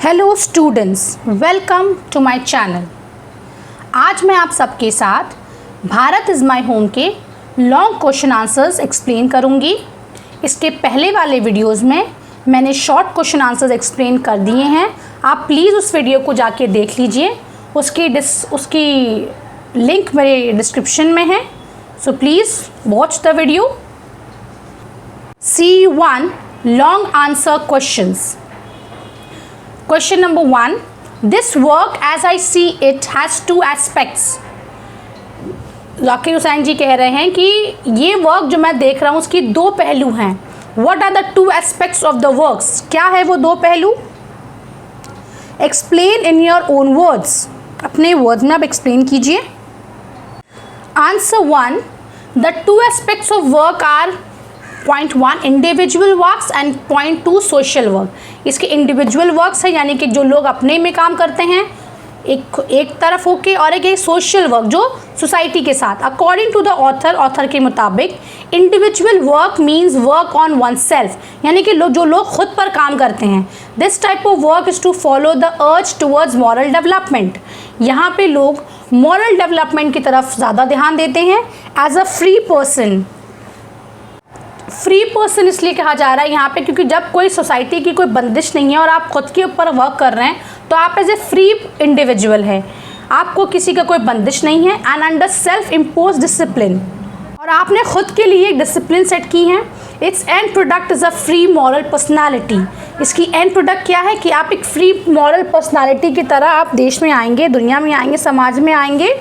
Hello students, welcome to my channel. आज मैं आप सबके साथ भारत इज़ माय होम के लॉन्ग क्वेश्चन आंसर्स एक्सप्लेन करूंगी। इसके पहले वाले वीडियोस में मैंने शॉर्ट क्वेश्चन आंसर्स एक्सप्लेन कर दिए हैं। आप प्लीज़ उस वीडियो को जाके देख लीजिए, उसकी लिंक मेरे डिस्क्रिप्शन में है, so please watch the video. C1 long answer questions. Question number 1. This work as I see it has two aspects. Zakir Hussain ji कह रहे हैं कि ये वर्क जो मैं देख रहा हूँ उसकी दो पहलू हैं। What are the two aspects of the works? क्या है वो दो पहलू? Explain in your own words. अपने वर्ड्स में आप एक्सप्लेन कीजिए। Answer 1. The two aspects of work are Point 1 individual works and Point 2 social work. इसके इंडिविजुअल वर्क्स है यानी कि जो लोग अपने में काम करते हैं एक तरफ होके, और एक सोशल वर्क जो सोसाइटी के साथ। अकॉर्डिंग टू द ऑथर के मुताबिक individual work means work on oneself, यानी कि जो लोग खुद पर काम करते हैं। This type of work is to follow the urge towards moral development. यहाँ पे लोग मॉरल डेवलपमेंट की तरफ ज़्यादा ध्यान देते हैं। एज अ फ्री पर्सन इसलिए कहा जा रहा है यहाँ पे क्योंकि जब कोई सोसाइटी की कोई बंदिश नहीं है और आप खुद के ऊपर वर्क कर रहे हैं तो आप एज ए फ्री इंडिविजुअल है, आपको किसी का कोई बंदिश नहीं है। And under self impose discipline, और आपने खुद के लिए एक डिसिप्लिन सेट की है। It's and product is a free moral personality. इसकी एंड प्रोडक्ट क्या है कि आप एक फ्री मॉरल पर्सनालिटी की तरह आप देश में आएंगे, दुनिया में आएंगे, समाज में आएंगे।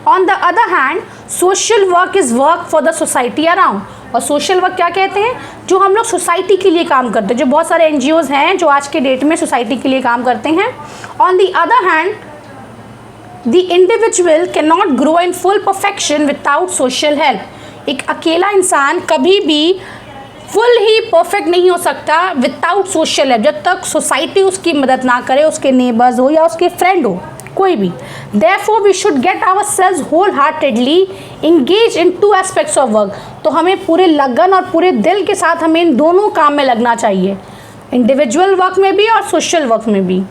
On the other hand social work is work for the society around. और सोशल वर्क क्या कहते हैं? जो हम लोग सोसाइटी के लिए काम करते हैं, जो बहुत सारे NGOs हैं जो आज के डेट में सोसाइटी के लिए काम करते हैं। On the other hand the individual can not grow in full perfection without social help. एक अकेला इंसान कभी भी फुल ही परफेक्ट नहीं हो सकता विदाउट सोशल हेल्प, जब तक सोसाइटी उसकी मदद ना करे, उसके नेबर्स हो या उसके फ्रेंड हो, कोई भी। Therefore we should get ourselves wholeheartedly engaged in two aspects of work। तो हमें पूरे लगन और पूरे दिल के साथ हमें इन दोनों काम में लगना चाहिए, इंडिविजुअल वर्क में भी और सोशल वर्क में भी।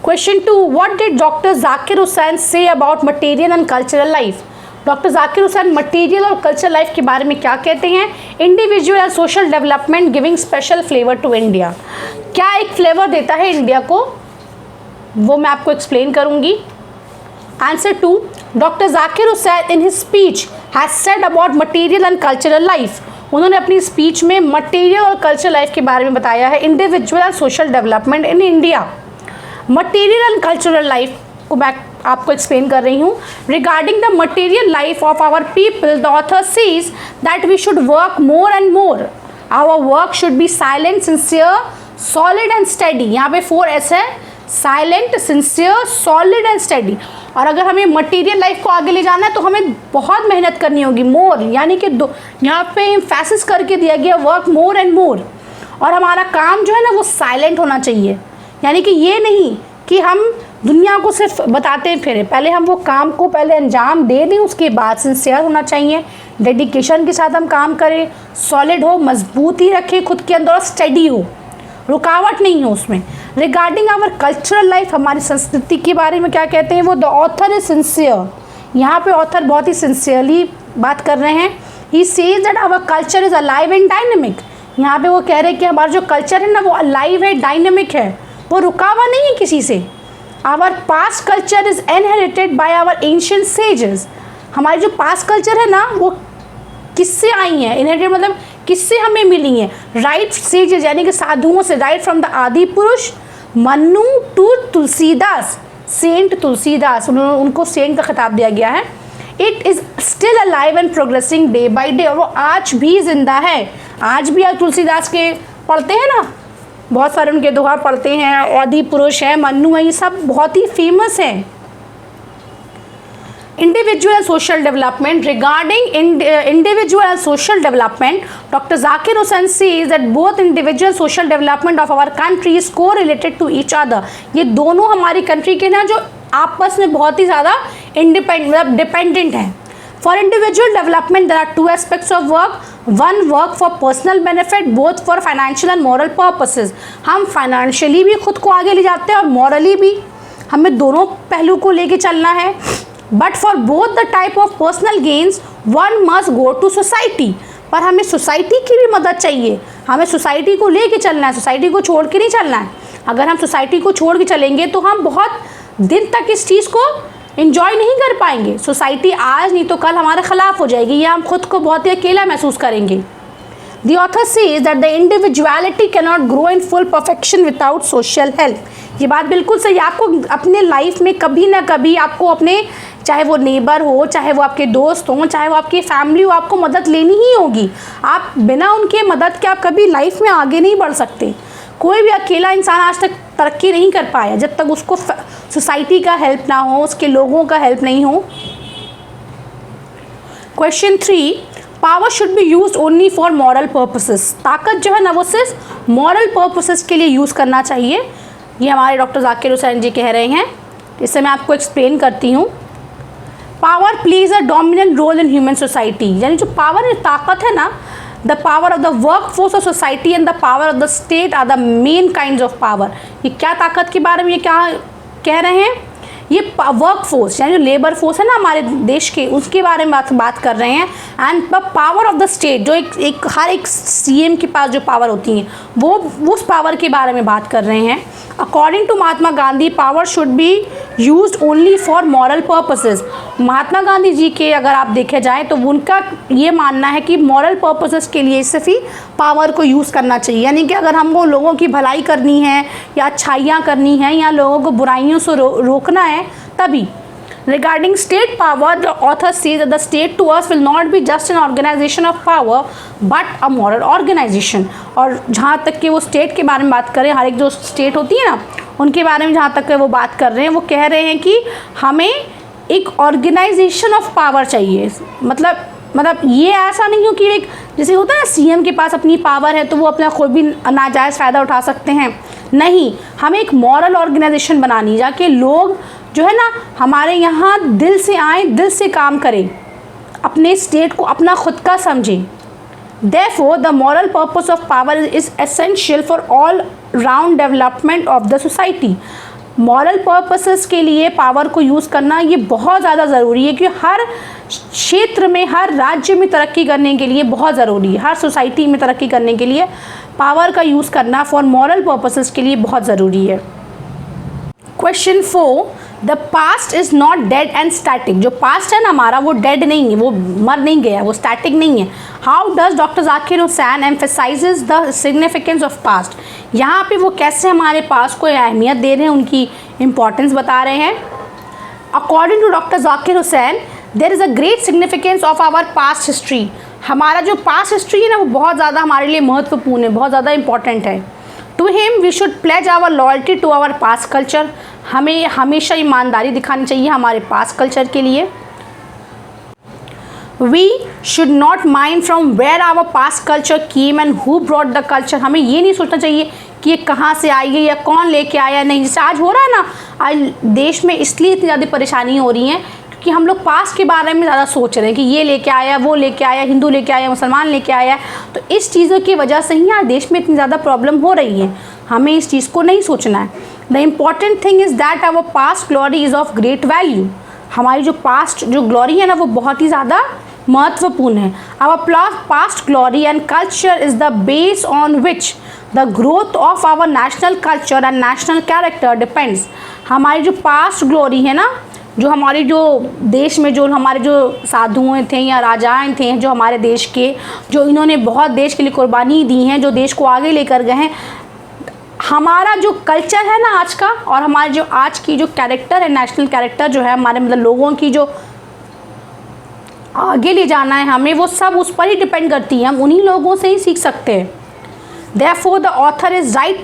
Question 2. What did Dr. Zakir Hussain say about material and cultural life? Doctor Zakir Hussain material और कल्चर लाइफ के बारे में क्या कहते हैं? Individual and social development giving special flavour to India. क्या एक फ्लेवर देता है इंडिया को, वो मैं आपको एक्सप्लेन करूंगी। Answer 2. Doctor Zakir Hussain in his speech has said about material and cultural life. उन्होंने अपनी स्पीच में मटेरियल और कल्चरल लाइफ के बारे में बताया है, individual and social development in India. Material and cultural life को मैं आपको एक्सप्लेन कर रही हूँ। Regarding the material life of our people the author says that we should work more and more. Our work should be silent, sincere, solid and study. यहाँ पे 4S है, silent, sincere, solid and study. और अगर हमें material life को आगे ले जाना है तो हमें बहुत मेहनत करनी होगी। मोर यानी कि यहाँ पे एम्फेसिस करके दिया गया वर्क मोर एंड मोर। और हमारा काम जो है ना वो साइलेंट होना चाहिए, यानी कि ये नहीं कि हम दुनिया को सिर्फ बताते फिरें, पहले हम वो काम को पहले अंजाम दे दें, उसके बाद सिंसियर होना चाहिए, डेडिकेशन के साथ हम काम करें, सॉलिड हो, मजबूती रखें खुद के अंदर, और स्टडी हो, रुकावट नहीं हो उसमें। रिगार्डिंग आवर कल्चरल लाइफ, हमारी संस्कृति के बारे में क्या कहते हैं वो? The author is sincere. यहाँ पे ऑथर बहुत ही सिंसियरली बात कर रहे हैं। He says that our culture is alive and dynamic. यहाँ पे वो कह रहे हैं कि हमारा जो कल्चर है ना वो अलाइव है, डायनेमिक है, वो रुका हुआ नहीं है किसी से। Our past culture is inherited by our ancient sages. हमारी जो पास्ट कल्चर है ना वो किससे आई है? इनहेरिटेड मतलब किससे हमें मिली है? राइट सेजेस यानी कि साधुओं से, राइट फ्रॉम द आदि पुरुष मनु टू तुलसीदास, सेंट तुलसीदास, उनको सेंट का खिताब दिया गया है। It is still alive and progressing day by day, और वो आज भी जिंदा है। आज भी आप तुलसीदास के पढ़ते हैं ना, बहुत सारे उनके दोहा पढ़ते हैं, आदि पुरुष हैं, मनु है, ये सब बहुत ही फेमस हैं। Individual and social development. Regarding individual and social development, Dr. Zakir Hussain says that both individual social development of our country is correlated to each other. ये दोनों हमारी कंट्री के ना जो आपस में बहुत ही ज़्यादा डिपेंडेंट हैं। For individual development, there are two aspects of work. One, work for personal benefit, both for financial and moral purposes. हम फाइनेंशियली भी खुद को आगे ले जाते हैं और मॉरली भी, हमें दोनों पहलू को लेके चलना है. But for both the type of personal gains, one must go to society. पर हमें सोसाइटी की भी मदद चाहिए, हमें सोसाइटी को लेके चलना है, सोसाइटी को छोड़ के नहीं चलना है. अगर हम सोसाइटी को छोड़ के चलेंगे तो हम बहुत दिन तक इस चीज़ को इन्जॉय नहीं कर पाएंगे. सोसाइटी आज नहीं तो कल हमारे ख़िलाफ़ हो जाएगी या हम खुद को बहुत ही अकेला महसूस करेंगे. The author says that the individuality cannot grow in full perfection without social help. ये बात बिल्कुल सही. आपको अपने लाइफ में कभी ना कभी आपको अपने, चाहे वो नेबर हो, चाहे वो आपके दोस्त हों, चाहे वो आपकी फैमिली हो, आपको मदद लेनी ही होगी. आप बिना उनके मदद के आप कभी लाइफ में आगे नहीं बढ़ सकते. कोई भी अकेला इंसान आज तक तरक्की नहीं कर पाया जब तक उसको सोसाइटी का हेल्प ना हो, उसके लोगों का हेल्प नहीं हो. Question 3, power should B use only for moral purposes. ताकत जो है ना वो सिर्फ मॉरल पर्पसेस के लिए यूज़ करना चाहिए. ये हमारे डॉक्टर जाकिर हुसैन जी कह रहे हैं. इससे मैं आपको एक्सप्लेन करती हूँ. Power plays a dominant role in human society. यानी जो पावर, ताकत है ना, the power of the work force of society and the power of the state are the main kind of power. ये क्या ताकत के बारे में ये क्या कह रहे हैं? ये वर्क फोर्स यानी जो लेबर फोर्स है ना हमारे देश के, उसके बारे में बात कर रहे हैं. And the power of the state, जो हर एक सीएम के पास जो पावर होती है वो उस पावर के बारे में बात कर रहे हैं. According to Mahatma Gandhi, power should be used only for moral purposes. Mahatma Gandhi ji के अगर आप देखे जाए तो उनका ये मानना है कि मॉरल पर्पसेस के लिए सिर्फ ही पावर को यूज़ करना चाहिए. यानी कि अगर हमको लोगों की भलाई करनी है या अच्छाइयाँ करनी है या लोगों को बुराइयों से रोकना है तभी. Regarding state power, the author says that the state to us will not be just an organization of power, but a moral organization. और जहाँ तक कि वो स्टेट के बारे में बात करें, हर एक जो स्टेट होती है ना उनके बारे में जहाँ तक वो बात कर रहे हैं, वो कह रहे हैं कि हमें एक ऑर्गेनाइजेशन ऑफ पावर चाहिए. मतलब ये ऐसा नहीं हो कि एक जैसे होता है ना सीएम के पास अपनी पावर है तो वो अपना कोई भी नाजायज़ फ़ायदा उठा सकते हैं. नहीं, हमें एक मॉरल ऑर्गेनाइजेशन बनानी, जाके लोग जो है ना हमारे यहाँ दिल से आए, दिल से काम करें, अपने स्टेट को अपना खुद का समझें. Therefore, the moral purpose of power is essential for all round development of the society. Moral purposes के लिए पावर को यूज़ करना ये बहुत ज़्यादा ज़रूरी है, क्योंकि हर क्षेत्र में, हर राज्य में तरक्की करने के लिए बहुत ज़रूरी है, हर सोसाइटी में तरक्की करने के लिए पावर का यूज़ करना फॉर मॉरल पर्पसेस के लिए बहुत ज़रूरी है. Question 4, the past is not dead and static. जो पास्ट है ना हमारा वो डेड नहीं है, वो मर नहीं गया, वो स्टैटिक नहीं है. How does doctor Zakir Hussain emphasises the significance of past. यहाँ पे वो कैसे हमारे पास्ट को अहमियत दे रहे हैं, उनकी इम्पॉर्टेंस बता रहे हैं. According to doctor Zakir Hussain, there is a great significance of our past history. हमारा जो पास्ट हिस्ट्री है ना वो बहुत ज़्यादा हमारे लिए महत्वपूर्ण है, बहुत ज़्यादा इंपॉर्टेंट है. To him we should pledge our loyalty to our past culture. हमें हमेशा ईमानदारी दिखानी चाहिए हमारे पास्ट कल्चर के लिए. We should not mind from where our past culture came and who brought the culture. हमें ये नहीं सोचना चाहिए कि ये कहाँ से आई है या कौन लेके आया. नहीं, जैसे आज हो रहा है ना, आज देश में इसलिए इतनी ज़्यादा परेशानी हो रही है कि हम लोग पास्ट के बारे में ज़्यादा सोच रहे हैं कि ये लेके आया, वो लेके आया, हिंदू लेके आया, मुसलमान लेके आया. तो इस चीज़ों की वजह से ही आज देश में इतनी ज़्यादा प्रॉब्लम हो रही है. हमें इस चीज़ को नहीं सोचना है. The important thing is that our past glory is of great value. हमारी जो पास्ट जो ग्लोरी है ना वो बहुत ही ज़्यादा महत्वपूर्ण है. Our past glory and culture is the base on which the growth of our national culture and national character depends. हमारी जो पास्ट ग्लोरी है ना, जो हमारी जो देश में जो हमारे जो साधुएँ थे या राजाएँ थे जो हमारे देश के, जो इन्होंने बहुत देश के लिए कुर्बानी दी हैं, जो देश को आगे लेकर गए हैं, हमारा जो कल्चर है ना आज का और हमारे जो आज की जो कैरेक्टर है, नेशनल कैरेक्टर जो है हमारे मतलब लोगों की जो आगे ले जाना है हमें, वो सब उस पर ही डिपेंड करती है. हम उन्हीं लोगों से ही सीख सकते हैं. Therefore, the author is right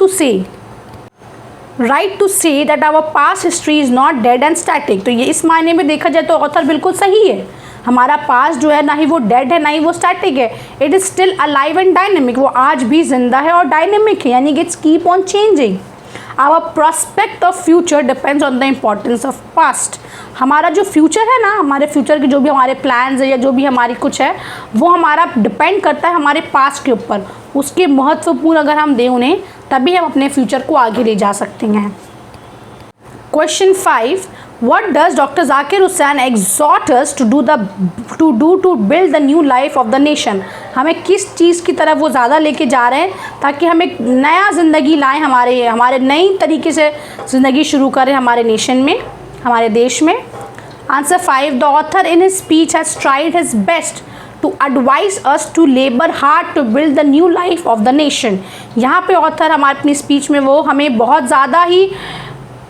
to say that our past history is not dead and static. तो ये इस मायने में देखा जाए तो ऑथर बिल्कुल सही है. हमारा पास्ट जो है ना ही वो डेड है ना ही वो स्टैटिक है. It is still alive and dynamic. वो आज भी जिंदा है और डायनेमिक है, यानी कि it's keep on changing. Our prospect of future depends on the importance of past. हमारा जो फ्यूचर है ना, हमारे फ्यूचर के जो भी हमारे प्लान्स है या जो भी हमारी कुछ है, वो हमारा डिपेंड करता है हमारे पास्ट के ऊपर। उसके महत्वपूर्ण अगर हम दें उन्हें, तभी हम अपने फ्यूचर को आगे ले जा सकते हैं। Question 5, what does Dr. Zakir Hussain exhort us to do to build the new life of the nation? हमें किस चीज़ की तरफ वो ज़्यादा लेके जा रहे हैं ताकि हम एक नया ज़िंदगी लाएं, हमारे नई तरीके से ज़िंदगी शुरू करें हमारे नेशन में, हमारे देश में। Answer 5, the author in his speech has tried his best to advise us to labor hard to build the new life of the nation। यहाँ पे ऑथर हमारे अपनी स्पीच में वो हमें बहुत ज़्यादा ही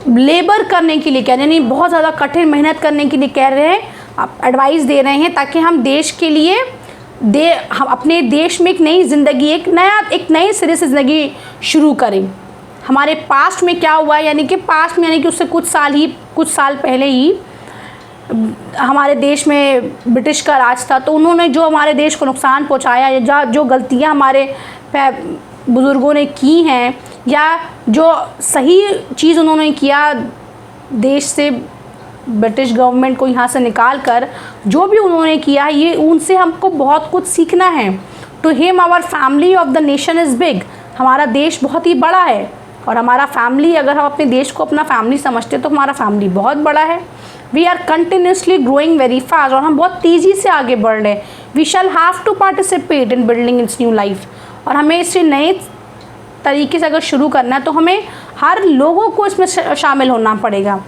लेबर करने के लिए कह रहे हैं, नहीं बहुत ज़्यादा कठिन मेहनत करने के लिए कह रहे हैं, एडवाइस दे रहे हैं ताकि हम देश के लिए हम अपने देश में एक नई ज़िंदगी, एक नए सिरे से ज़िंदगी शुरू करें। हमारे पास्ट में क्या हुआ, यानी कि पास्ट में यानी कि उससे कुछ साल पहले ही हमारे देश में ब्रिटिश का राज था, तो उन्होंने जो हमारे देश को नुकसान पहुंचाया या जो गलतियां हमारे बुज़ुर्गों ने की हैं या जो सही चीज़ उन्होंने किया देश से ब्रिटिश गवर्नमेंट को यहाँ से निकाल कर, जो भी उन्होंने किया ये उनसे हमको बहुत कुछ सीखना है। To him our family of the nation is big. हमारा देश बहुत ही बड़ा है और हमारा फैमिली, अगर हम अपने देश को अपना फैमिली समझते तो हमारा फैमिली बहुत बड़ा है। We are continuously growing very fast, और हम बहुत तेज़ी से आगे बढ़ रहे हैं। We shall have to participate in building its new life. और हमें इसे नए तरीके से अगर शुरू करना है तो हमें हर लोगों को इसमें शामिल होना पड़ेगा।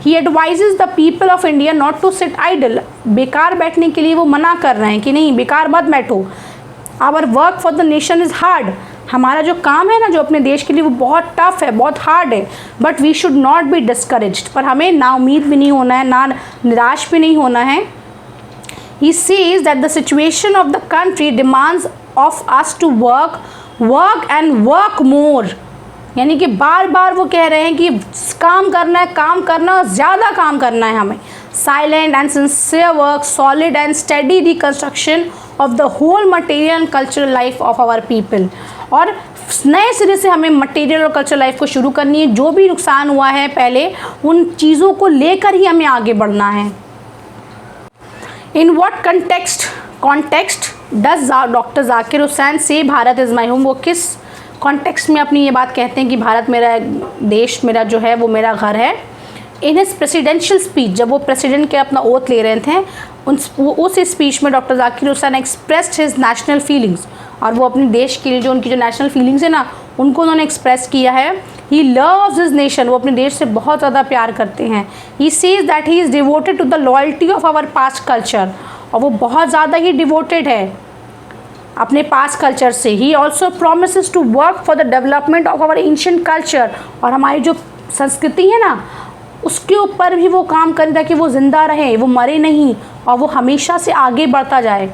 He advises the people of India not to sit idle. बेकार बैठने के लिए वो मना कर रहे हैं कि नहीं बेकार मत बैठो। Our work for the nation is hard. हमारा जो काम है ना, जो अपने देश के लिए, वो बहुत टफ है, बहुत हार्ड है। But we should not be discouraged. पर हमें ना उम्मीद भी नहीं होना है, ना निराश भी नहीं होना है। He says that the situation of the country demands of us to work and work more. यानी कि बार बार वो कह रहे हैं कि काम करना, ज़्यादा काम करना है हमें। Silent and sincere work, solid and study reconstruction of the whole material and cultural life of our people. और नए सिरे से हमें मटेरियल और कल्चरल लाइफ को शुरू करनी है। जो भी नुकसान हुआ है पहले, उन चीज़ों को लेकर ही हमें आगे बढ़ना है। In what context does doctor Zakir Hussain से भारत इज़ माई होम। वो किस कॉन्टेक्स्ट में अपनी ये बात कहते हैं कि भारत मेरा देश, मेरा जो है वो मेरा घर है। इन हिज प्रेसिडेंशियल स्पीच, जब वो प्रेसिडेंट के अपना ओथ ले रहे थे, उस स्पीच में doctor Zakir Hussain expressed his national feelings. और वो अपने देश के लिए जो उनकी जो नेशनल फीलिंग्स है ना, उनको उन्होंने एक्सप्रेस किया है। He loves his nation. वो अपने देश से बहुत ज़्यादा प्यार करते हैं। He says that he is devoted to the loyalty of our past culture. और वो बहुत ज़्यादा ही डिवोटेड है अपने पास्ट कल्चर से। He also promises to work for the development of our ancient culture. और हमारी जो संस्कृति है ना, उसके ऊपर भी वो काम करें ताकि वो ज़िंदा रहे, वो मरे नहीं और वो हमेशा से आगे बढ़ता जाए।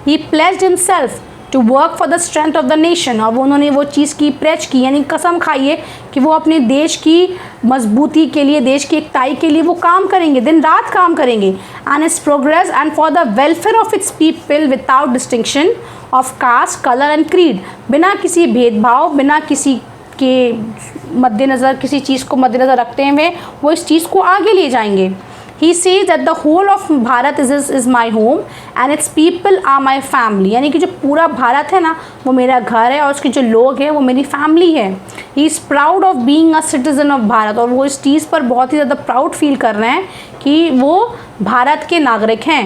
He pledged himself to work for the strength of the nation. और वो उन्होंने वो चीज़ की प्लेज की, यानी कसम खाई है कि वो अपने देश की मजबूती के लिए, देश की एकताई के लिए वो काम करेंगे, दिन रात काम करेंगे। And its progress and for the welfare of its people without distinction of caste, colour and creed. बिना किसी भेदभाव, बिना किसी के मद्देनज़र, किसी चीज़ को मद्देनज़र रखते हुए वो इस चीज़ को आगे ले जाएंगे। He says that the whole of Bharat is my home and its people are my family। यानी कि जो पूरा भारत है ना, वो मेरा घर है और उसके जो लोग हैं वो मेरी फैमिली है। He is proud of being a citizen of Bharat. और वो इस चीज़ पर बहुत ही ज़्यादा प्राउड फील कर रहे हैं कि वो भारत के नागरिक हैं।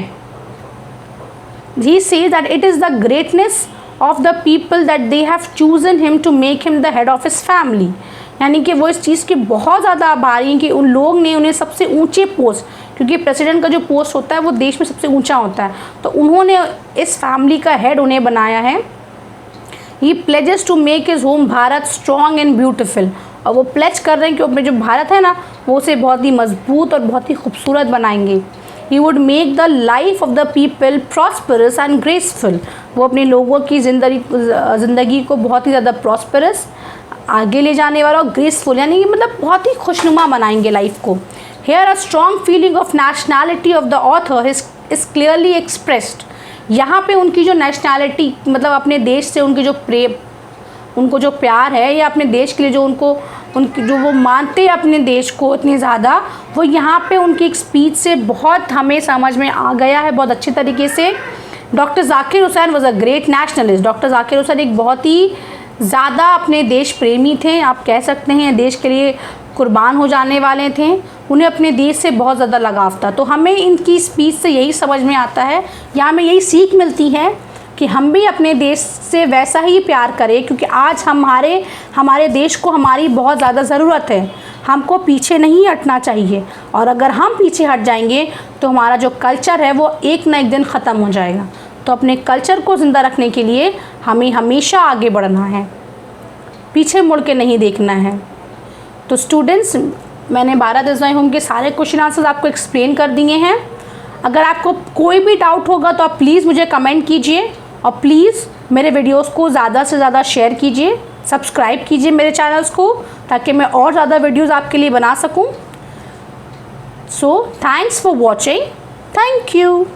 He says that it is the greatness of the people that they have chosen him to make him the head of his family। यानी कि वो इस चीज़ के बहुत ज़्यादा आभारी हैं कि उन लोग ने उन्हें सबसे ऊंचे पोस्ट, क्योंकि प्रेसिडेंट का जो पोस्ट होता है वो देश में सबसे ऊंचा होता है, तो उन्होंने इस फैमिली का हेड उन्हें बनाया है। He pledges to make his home Bharat strong and beautiful. और वो प्लेज कर रहे हैं कि अपने जो भारत है ना, वो उसे बहुत ही मजबूत और बहुत ही खूबसूरत बनाएंगे। He would make the life of the people prosperous and graceful. वो अपने लोगों की ज़िंदगी को बहुत ही ज़्यादा प्रॉस्परस, आगे ले जाने वाला और ग्रेसफुल, यानी कि मतलब बहुत ही खुशनुमा बनाएंगे लाइफ को। Here a strong feeling of nationality of the author is clearly expressed. यहाँ पे उनकी जो नेशनैलिटी, मतलब अपने देश से उनकी जो प्रेम, उनको जो प्यार है, या अपने देश के लिए जो उनको उनकी जो वो मानते हैं अपने देश को इतनी ज़्यादा, वो यहाँ पे उनकी एक स्पीच से बहुत हमें समझ में आ गया है बहुत अच्छी तरीके से। Doctor Zakir Hussain was a great nationalist. Doctor Zakir Hussain एक बहुत ही ज़्यादा अपने देश प्रेमी थे, आप कह सकते हैं देश के लिए कुर्बान हो जाने वाले थे। उन्हें अपने देश से बहुत ज़्यादा लगाव था। तो हमें इनकी स्पीच से यही समझ में आता है या हमें यही सीख मिलती है कि हम भी अपने देश से वैसा ही प्यार करें, क्योंकि आज हमारे देश को हमारी बहुत ज़्यादा ज़रूरत है। हमको पीछे नहीं हटना चाहिए, और अगर हम पीछे हट जाएंगे तो हमारा जो कल्चर है वो एक ना एक दिन ख़त्म हो जाएगा। तो अपने कल्चर को ज़िंदा रखने के लिए हमें हमेशा आगे बढ़ना है, पीछे मुड़ के नहीं देखना है। तो स्टूडेंट्स, मैंने भारत देसाई होम के सारे क्वेश्चन आंसर्स आपको एक्सप्लेन कर दिए हैं। अगर आपको कोई भी डाउट होगा तो आप प्लीज़ मुझे कमेंट कीजिए, और प्लीज़ मेरे वीडियोस को ज़्यादा से ज़्यादा शेयर कीजिए, सब्सक्राइब कीजिए मेरे चैनल्स को, ताकि मैं और ज़्यादा वीडियोस आपके लिए बना सकूं। So thanks for watching. Thank you.